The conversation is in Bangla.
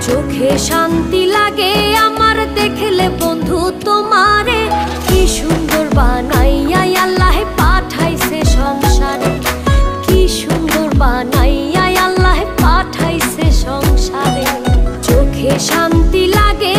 চোখে শান্তি লাগে আমার দেখলে বন্ধু তোমারে, কি সুন্দর বানাইয়া আল্লাহ পাঠাইছে সংসারে, কি সুন্দর বানাইয়া আল্লাহ পাঠাইছে সংসারে। চোখে শান্তি লাগে